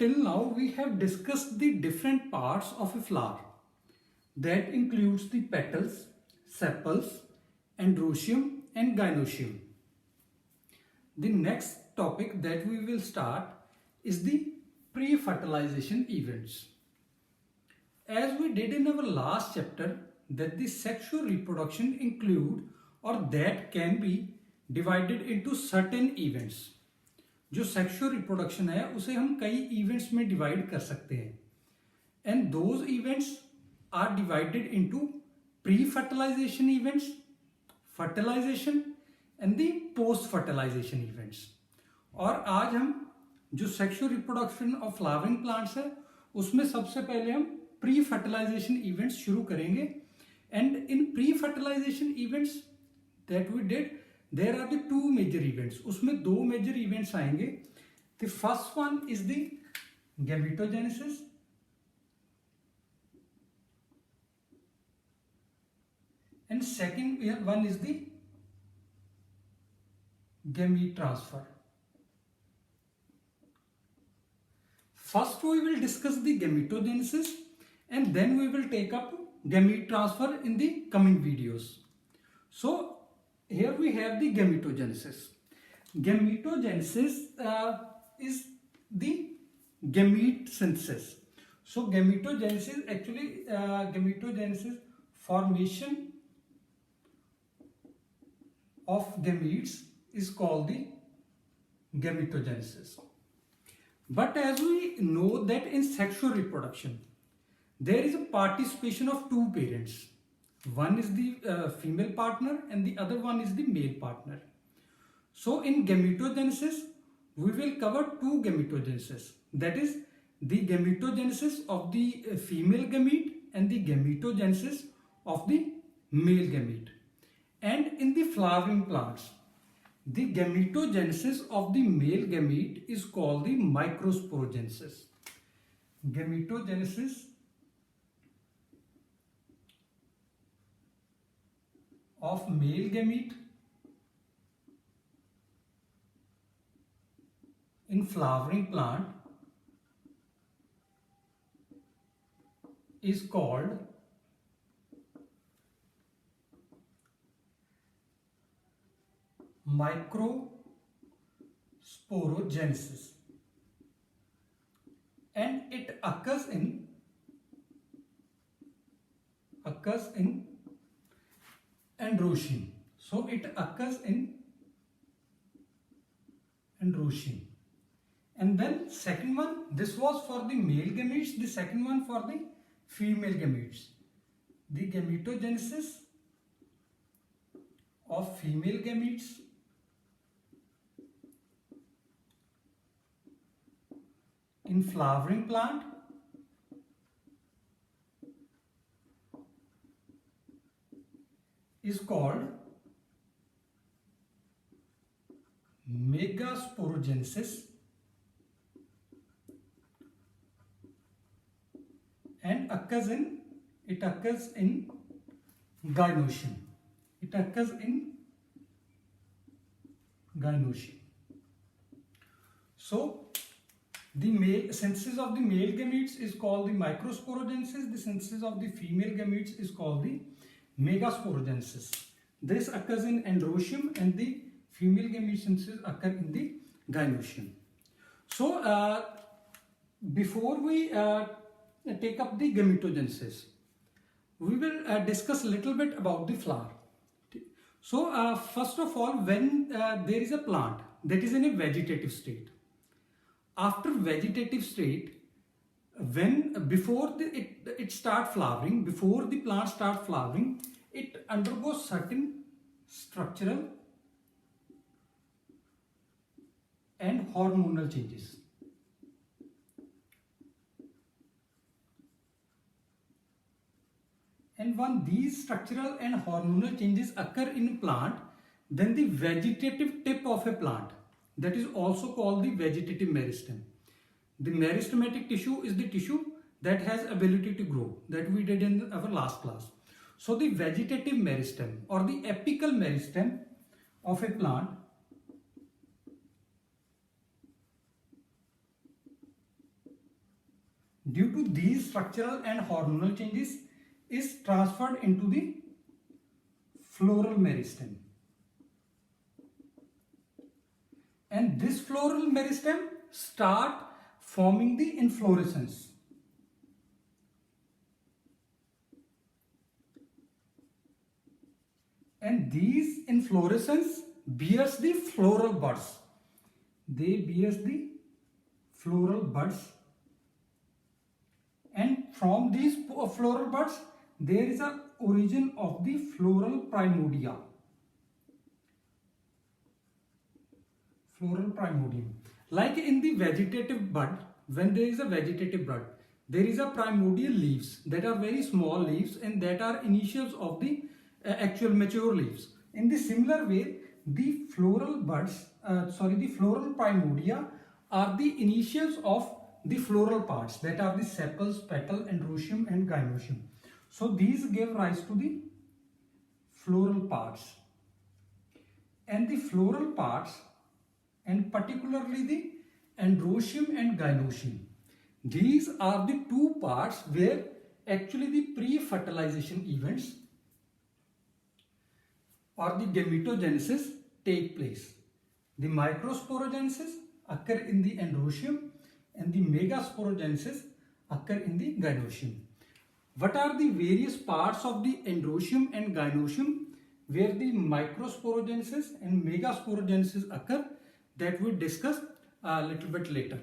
till now we have discussed the different parts of a flower. That includes the petals, sepals, androecium and gynoecium. The next topic that we will start is the pre-fertilization events. As we did in our last chapter, that the sexual reproduction include or that can be divided into certain events. जो sexual reproduction है उसे हम कई events में divide कर सकते हैं and those events are divided into pre fertilisation events, fertilisation and the post fertilisation events. और आज हम जो sexual reproduction of flowering plants है उसमें सबसे पहले हम प्री फर्टिलाइजेशन इवेंट्स शुरू करेंगे. And in pre fertilisation events that we did there are the two major events. उसमें दो major events आएंगे. The first one is the gametogenesis and second one is the gamete transfer. First we will discuss the gametogenesis and then we will take up gamete transfer in the coming videos. So here we have the gametogenesis. Gametogenesis is the gamete synthesis. So gametogenesis actually gametogenesis formation of gametes is called the gametogenesis. But as we know that in sexual reproduction there is a participation of two parents. One is the female partner and the other one is the male partner. So in gametogenesis we will cover two gametogenesis, that is the gametogenesis of the female gamete and the gametogenesis of the male gamete. And in the flowering plants the gametogenesis of the male gamete is called the microsporogenesis. Gametogenesis of male gamete in flowering plant is called microsporogenesis and it occurs in androecium. So it occurs in androecium. And then second one, this was for the male gametes, the second one for the female gametes. The gametogenesis of female gametes in flowering plant is called megasporogenesis and occurs in gynoecium. It occurs in gynoecium. So the male synthesis of the male gametes is called the microsporogenesis. The synthesis of the female gametes is called the megasporogenesis. This occurs in androecium and the female gamete synthesis occur in the gynoecium. So before we take up the gametogenesis, we will discuss a little bit about the flower. So first of all, when there is a plant that is in a vegetative state, after vegetative state, when before it start flowering, before the plant start flowering, it undergoes certain structural and hormonal changes. And when these structural and hormonal changes occur in plant, then the vegetative tip of a plant, that is also called the vegetative meristem. The meristematic tissue is the tissue that has ability to grow, that we did in our last class. So the vegetative meristem or the apical meristem of a plant due to these structural and hormonal changes is transferred into the floral meristem. And this floral meristem start forming the inflorescence. And these inflorescence bears the floral buds. They bears the floral buds. And from these floral buds, there is a origin of the floral primordia. Floral primordium. Like in the vegetative bud, when there is a vegetative bud, there is a primordial leaves that are very small leaves and that are initials of the actual mature leaves. In the similar way, the floral buds, the floral primordia are the initials of the floral parts, that are the sepals, petal, androecium and gynoecium. So these give rise to the floral parts. And the floral parts, and particularly the androecium and gynoecium, these are the two parts where actually the pre-fertilization events or the gametogenesis take place. The microsporogenesis occur in the androecium and the megasporogenesis occur in the gynoecium. What are the various parts of the androecium and gynoecium where the microsporogenesis and megasporogenesis occur? That we discuss a little bit later.